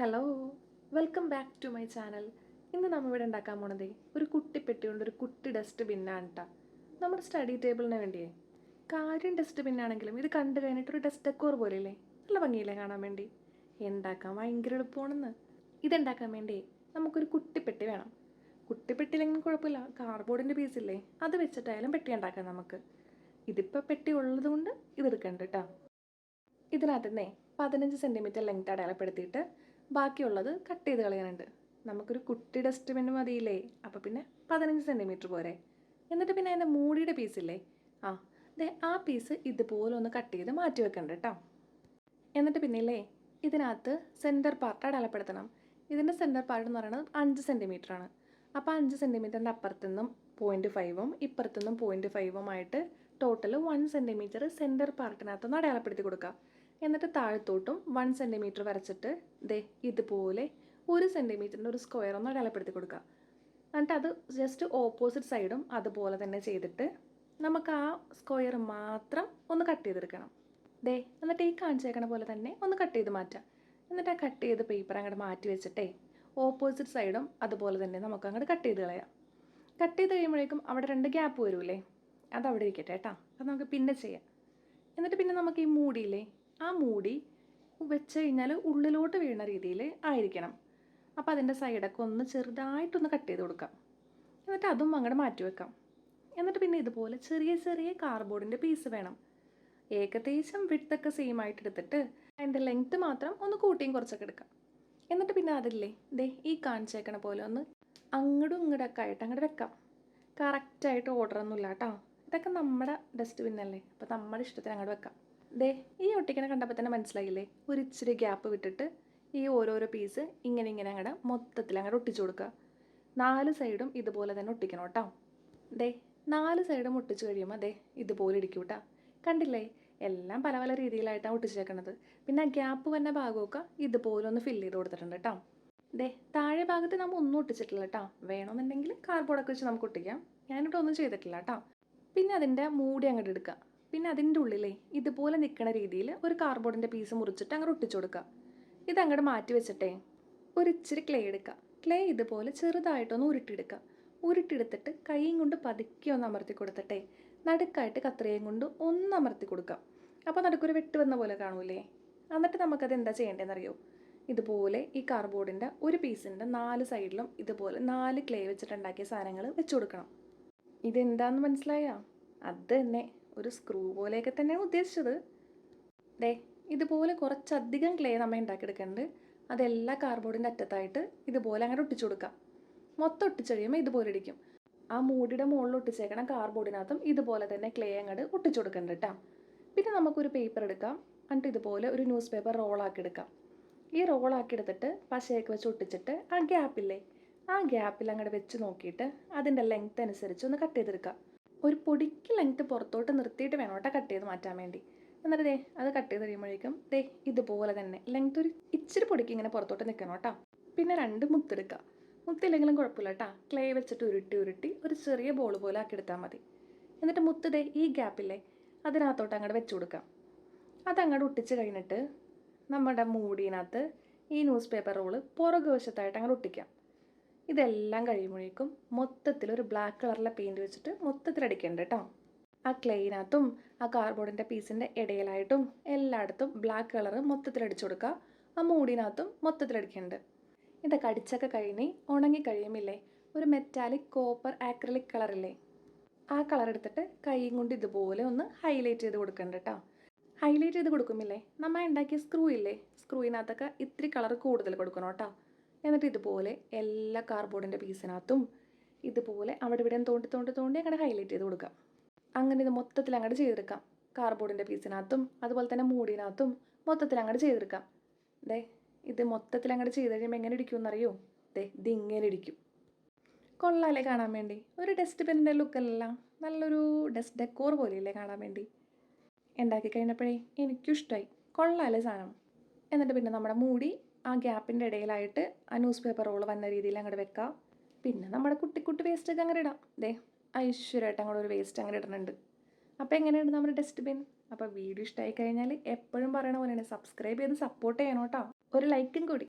Hello, welcome back to my channel. ഇന്ന് നമ്മൾ ഇവിടെ ഉണ്ടാക്കാൻ പോണതേ ഒരു കുട്ടി പെട്ടി കൊണ്ട് ഒരു കുട്ടി ഡസ്റ്റ് ബിന്നാണ് കേട്ടോ. നമ്മുടെ സ്റ്റഡി ടേബിളിന് വേണ്ടിയേ. കാര്യം ഡസ്റ്റ് ബിന്നാണെങ്കിലും ഇത് കണ്ടു കഴിഞ്ഞിട്ടൊരു ഡസ്റ്റ് ഡെക്കോർ പോലെയല്ലേ, നല്ല ഭംഗിയില്ലേ കാണാൻ വേണ്ടി. ഉണ്ടാക്കാൻ ഭയങ്കര എളുപ്പമാണെന്ന്. ഇതുണ്ടാക്കാൻ വേണ്ടി നമുക്കൊരു കുട്ടിപ്പെട്ടി വേണം. കുട്ടിപ്പെട്ടിയിലെങ്കിലും കുഴപ്പമില്ല, കാർഡ്ബോർഡിൻ്റെ പീസില്ലേ അത് വെച്ചിട്ടായാലും പെട്ടി ഉണ്ടാക്കാം നമുക്ക്. ഇതിപ്പോൾ പെട്ടി ഉള്ളത് കൊണ്ട് ഇതെടുക്കണ്ട കേട്ടോ. ഇതിനകത്തുനിന്നേ 15 സെൻറ്റിമീറ്റർ ലെങ്ത് അടയാളപ്പെടുത്തിയിട്ട് ബാക്കിയുള്ളത് കട്ട് ചെയ്ത് കളയാനുണ്ട്. നമുക്കൊരു കുട്ടി ഡസ്റ്റ്ബിൻ മതിയില്ലേ, അപ്പോൾ പിന്നെ 15 സെൻറ്റിമീറ്റർ പോരെ. എന്നിട്ട് പിന്നെ അതിൻ്റെ മൂടിയുടെ പീസില്ലേ, ആ പീസ് ഇതുപോലെ ഒന്ന് കട്ട് ചെയ്ത് മാറ്റി വെക്കണ്ട കേട്ടോ. എന്നിട്ട് പിന്നില്ലേ ഇതിനകത്ത് സെൻറ്റർ പാർട്ട് അടയാളപ്പെടുത്തണം. ഇതിൻ്റെ സെൻറ്റർ പാർട്ട് എന്ന് പറയുന്നത് 5 സെൻറ്റിമീറ്റർ ആണ്. അപ്പോൾ 5 സെൻറ്റിമീറ്ററിൻ്റെ അപ്പുറത്തുനിന്നും 0.5ഉം ഇപ്പുറത്തുനിന്നും 0.5ഉം ആയിട്ട് ടോട്ടൽ 1 സെൻറ്റിമീറ്റർ സെൻറ്റർ പാർട്ടിനകത്തൊന്ന് അടയാളപ്പെടുത്തി കൊടുക്കുക. എന്നിട്ട് താഴത്തോട്ടും 1 സെൻറ്റിമീറ്റർ വരച്ചിട്ട് ഇതുപോലെ 1 സെൻറ്റിമീറ്ററിൻ്റെ ഒരു സ്ക്വയർ ഒന്ന് അടയാളപ്പെടുത്തി കൊടുക്കുക. എന്നിട്ട് അത് ജസ്റ്റ് ഓപ്പോസിറ്റ് സൈഡും അതുപോലെ തന്നെ ചെയ്തിട്ട് നമുക്ക് ആ സ്ക്വയർ മാത്രം ഒന്ന് കട്ട് ചെയ്തെടുക്കണം. എന്നിട്ട് ഈ കാണിച്ചേക്കണ പോലെ തന്നെ ഒന്ന് കട്ട് ചെയ്ത് മാറ്റാം. എന്നിട്ട് ആ കട്ട് ചെയ്ത് പേപ്പർ അങ്ങോട്ട് മാറ്റി വെച്ചിട്ടേ ഓപ്പോസിറ്റ് സൈഡും അതുപോലെ തന്നെ നമുക്ക് അങ്ങോട്ട് കട്ട് ചെയ്ത് കളയാം. കട്ട് ചെയ്ത് കഴിയുമ്പോഴേക്കും അവിടെ 2 ഗ്യാപ്പ് വരൂലേ, അതവിടെ ഇരിക്കട്ടെ കേട്ടോ, അത് നമുക്ക് പിന്നെ ചെയ്യാം. എന്നിട്ട് പിന്നെ നമുക്ക് ഈ മൂടിയില്ലേ, ആ മൂടി വെച്ച് കഴിഞ്ഞാൽ ഉള്ളിലോട്ട് വീഴുന്ന രീതിയിൽ ആയിരിക്കണം. അപ്പോൾ അതിൻ്റെ സൈഡൊക്കെ ഒന്ന് ചെറുതായിട്ടൊന്ന് കട്ട് ചെയ്ത് കൊടുക്കാം. എന്നിട്ട് അതും അങ്ങോട്ട് മാറ്റി വെക്കാം. എന്നിട്ട് പിന്നെ ഇതുപോലെ ചെറിയ ചെറിയ കാർഡ്ബോർഡിൻ്റെ പീസ് വേണം. ഏകദേശം വിഡ്ത്തൊക്കെ സെയിം ആയിട്ട് എടുത്തിട്ട് അതിൻ്റെ ലെങ്ത്ത് മാത്രം ഒന്ന് കൂട്ടിയും കുറച്ചൊക്കെ എടുക്കാം. എന്നിട്ട് പിന്നെ അതില്ലേ ഈ കാണിച്ചേക്കണ പോലെ ഒന്ന് അങ്ങോട്ടും ഇങ്ങോട്ടൊക്കെ ആയിട്ട് അങ്ങോട്ട് വെക്കാം. കറക്റ്റായിട്ട് ഓർഡറൊന്നുമില്ല കേട്ടോ, ഇതൊക്കെ നമ്മുടെ ഡസ്റ്റ്ബിന്നല്ലേ, അപ്പോൾ നമ്മുടെ ഇഷ്ടത്തിന് അങ്ങോട്ട് വെക്കാം. ഈ ഒട്ടിക്കണ കണ്ടപ്പോൾ തന്നെ മനസ്സിലായില്ലേ, ഒരു ഇച്ചിരി ഗ്യാപ്പ് വിട്ടിട്ട് ഈ ഓരോരോ പീസ് ഇങ്ങനെ ഇങ്ങനെ അങ്ങോട്ട് മൊത്തത്തിൽ അങ്ങോട്ട് ഒട്ടിച്ചു കൊടുക്കുക. 4 സൈഡും ഇതുപോലെ തന്നെ ഒട്ടിക്കണം കേട്ടോ. 4 സൈഡും ഒട്ടിച്ച് കഴിയുമ്പോൾ ഇതുപോലെ ഇരിക്കും കേട്ടോ. കണ്ടില്ലേ, എല്ലാം പല പല രീതിയിലായിട്ടാണ് ഒട്ടിച്ചേക്കണത്. പിന്നെ ആ ഗ്യാപ്പ് വന്ന ഭാഗമൊക്കെ ഇതുപോലെ ഒന്ന് ഫില്ല് ചെയ്ത് കൊടുത്തിട്ടുണ്ട് കേട്ടോ. താഴെ ഭാഗത്ത് നമ്മൾ ഒന്നും ഒട്ടിച്ചിട്ടില്ല കേട്ടോ. വേണമെന്നുണ്ടെങ്കിൽ കാർഡ്ബോർഡൊക്കെ വെച്ച് നമുക്ക് ഒട്ടിക്കാം. ഞാനിവിടെ ഒന്നും ചെയ്തിട്ടില്ല കേട്ടോ. പിന്നെ അതിൻ്റെ മൂടി അങ്ങോട്ട് എടുക്കുക. പിന്നെ അതിൻ്റെ ഉള്ളിലേ ഇതുപോലെ നിൽക്കുന്ന രീതിയിൽ ഒരു കാർഡ്ബോർഡിൻ്റെ പീസ് മുറിച്ചിട്ട് അങ്ങോട്ട് ഒട്ടിച്ചു കൊടുക്കുക. ഇതങ്ങോട്ട് മാറ്റി വെച്ചിട്ടേ ഒരു ഇച്ചിരി ക്ലേ എടുക്കുക. ക്ലേ ഇതുപോലെ ചെറുതായിട്ടൊന്ന് ഉരുട്ടിയെടുക്കുക. ഉരുട്ടിയെടുത്തിട്ട് കൈയും കൊണ്ട് പതുക്കെ ഒന്ന് അമർത്തി കൊടുത്തിട്ടേ നടുക്കായിട്ട് കത്രികയും കൊണ്ട് ഒന്ന് അമർത്തി കൊടുക്കുക. അപ്പോൾ നടുക്കൊരു വെട്ട് വന്ന പോലെ കാണൂലേ. എന്നിട്ട് നമുക്കത് എന്താ ചെയ്യേണ്ടതെന്നറിയോ, ഇതുപോലെ ഈ കാർഡ്ബോർഡിൻ്റെ ഒരു പീസിൻ്റെ 4 സൈഡിലും ഇതുപോലെ 4 ക്ലേ വെച്ചിട്ടുണ്ടാക്കിയ സാധനങ്ങൾ വെച്ച് കൊടുക്കണം. ഇതെന്താണെന്ന് മനസ്സിലായോ? അത് തന്നെ ഒരു സ്ക്രൂ പോലെയൊക്കെ തന്നെയാണ് ഉദ്ദേശിച്ചത്. ഇതുപോലെ കുറച്ചധികം ക്ലേ നമ്മൾ ഉണ്ടാക്കിയെടുക്കുന്നുണ്ട്. അതെല്ലാ കാർഡ്ബോർഡിൻ്റെ അറ്റത്തായിട്ട് ഇതുപോലെ അങ്ങനെ ഒട്ടിച്ചു കൊടുക്കാം. മൊത്തം ഒട്ടിച്ചു കഴിയുമ്പോൾ ഇതുപോലെ ഇരിക്കും. ആ മൂടിയുടെ മുകളിൽ ഒട്ടിച്ചേക്കണം കാർഡ്ബോർഡിനകത്തും ഇതുപോലെ തന്നെ ക്ലേ അങ്ങോട്ട് ഒട്ടിച്ചു കൊടുക്കുന്നുണ്ട് കേട്ടോ. പിന്നെ നമുക്കൊരു പേപ്പർ എടുക്കാം. എന്നിട്ട് ഇതുപോലെ ഒരു ന്യൂസ് പേപ്പർ റോളാക്കി എടുക്കാം. ഈ റോളാക്കി എടുത്തിട്ട് പശയൊക്കെ വെച്ച് ഒട്ടിച്ചിട്ട് ആ ഗ്യാപ്പില്ലേ, ആ ഗ്യാപ്പിൽ അങ്ങോട്ട് വെച്ച് നോക്കിയിട്ട് അതിൻ്റെ ലെങ്ത്ത് അനുസരിച്ച് ഒന്ന് കട്ട് ചെയ്തെടുക്കുക. ഒരു പൊടിക്ക് ലെങ്ത്ത് പുറത്തോട്ട് നിർത്തിയിട്ട് വേണം കേട്ടോ കട്ട് ചെയ്ത് മാറ്റാൻ വേണ്ടി. എന്നിട്ട് അത് കട്ട് ചെയ്ത് കഴിയുമ്പോഴേക്കും ഇതുപോലെ തന്നെ ലെങ്ത്ത് ഒരു ഇച്ചിരി പൊടിക്ക് ഇങ്ങനെ പുറത്തോട്ട് നിൽക്കണം കേട്ടോ. പിന്നെ 2 മുത്തെടുക്കുക. മുത്തില്ലെങ്കിലും കുഴപ്പമില്ല കേട്ടോ. ക്ലേ വെച്ചിട്ട് ഉരുട്ടി ഉരുട്ടി ഒരു ചെറിയ ബോൾ പോലെ ആക്കി എടുത്താൽ മതി. എന്നിട്ട് മുത്ത് ഈ ഗ്യാപ്പില്ലേ അതിനകത്തോട്ട് അങ്ങോട്ട് വെച്ച് കൊടുക്കാം. അതങ്ങോട്ട് ഒട്ടിച്ച് കഴിഞ്ഞിട്ട് നമ്മുടെ മൂടിനകത്ത് ഈ ന്യൂസ് പേപ്പർ റോള് പുറകു വശത്തായിട്ട് അങ്ങോട്ട് ഒട്ടിക്കാം. ഇതെല്ലാം കഴിയുമ്പോഴേക്കും മൊത്തത്തിൽ ഒരു ബ്ലാക്ക് കളറിലെ പെയിൻറ്റ് വെച്ചിട്ട് മൊത്തത്തിൽ അടിക്കേണ്ട കേട്ടോ. ആ ക്ലേയിനകത്തും ആ കാർഡ്ബോർഡിൻ്റെ പീസിൻ്റെ ഇടയിലായിട്ടും എല്ലായിടത്തും ബ്ലാക്ക് കളർ മൊത്തത്തിൽ അടിച്ചു കൊടുക്കുക. ആ മൂടിനകത്തും മൊത്തത്തിൽ അടിക്കുന്നുണ്ട്. ഇതൊക്കെ അടിച്ചൊക്കെ കഴിഞ്ഞ് ഉണങ്ങി കഴിയുമില്ലേ ഒരു മെറ്റാലിക് കോപ്പർ ആക്രിലിക് കളറില്ലേ, ആ കളർ എടുത്തിട്ട് കൈയും കൊണ്ട് ഇതുപോലെ ഒന്ന് ഹൈലൈറ്റ് ചെയ്ത് കൊടുക്കണ്ട കേട്ടോ. ഹൈലൈറ്റ് ചെയ്ത് കൊടുക്കുമില്ലേ നമ്മൾ ഉണ്ടാക്കിയ സ്ക്രൂ ഇല്ലേ, സ്ക്രൂവിനകത്തൊക്കെ ഇത്തിരി കളർ കൂടുതൽ കൊടുക്കണം കേട്ടോ. എന്നിട്ട് ഇതുപോലെ എല്ലാ കാർഡ്ബോർഡിൻ്റെ പീസിനകത്തും ഇതുപോലെ അവിടെ ഇവിടെ തോണ്ടി തോണ്ടി തോണ്ടി അങ്ങോട്ട് ഹൈലൈറ്റ് ചെയ്ത് കൊടുക്കാം. അങ്ങനെ ഇത് മൊത്തത്തിൽ അങ്ങോട്ട് ചെയ്തെടുക്കാം. കാർഡ്ബോർഡിൻ്റെ പീസിനകത്തും അതുപോലെ തന്നെ മൂടിനകത്തും മൊത്തത്തിൽ അങ്ങോട്ട് ചെയ്തെടുക്കാം. ഇത് മൊത്തത്തിൽ അങ്ങോട്ട് ചെയ്ത് കഴിയുമ്പോൾ എങ്ങനെ ഇരിക്കുമെന്നറിയോ, ഇതിങ്ങനെ ഇരിക്കും. കൊള്ളാലേ കാണാൻ വേണ്ടി. ഒരു ഡസ്റ്റ്ബിന്നിൻ്റെ ലുക്കല്ല, നല്ലൊരു ഡസ്റ്റ് ഡെക്കോർ പോലെയല്ലേ കാണാൻ വേണ്ടി. ഉണ്ടാക്കി കഴിഞ്ഞപ്പോഴേ എനിക്കും ഇഷ്ടമായി. കൊള്ളാലേ സാധനം. എന്നിട്ട് പിന്നെ നമ്മുടെ മൂടി ആ ഗ്യാപ്പിൻ്റെ ഇടയിലായിട്ട് ആ ന്യൂസ് പേപ്പർ റോള് വന്ന രീതിയിൽ അങ്ങോട്ട് വെക്കാം. പിന്നെ നമ്മുടെ കുട്ടി വേസ്റ്റൊക്കെ അങ്ങനെ ഇടാം. ഐശ്വര്യമായിട്ട് അങ്ങോട്ട് ഒരു വേസ്റ്റ് അങ്ങനെ ഇടുന്നുണ്ട്. അപ്പോൾ എങ്ങനെയുണ്ട് നമ്മുടെ ഡസ്റ്റ്ബിൻ? അപ്പോൾ വീഡിയോ ഇഷ്ടമായി കഴിഞ്ഞാൽ എപ്പോഴും പറയണ പോലെയാണ് സബ്സ്ക്രൈബ് ചെയ്ത് സപ്പോർട്ട് ചെയ്യണം കേട്ടോ. ഒരു ലൈക്കും കൂടി.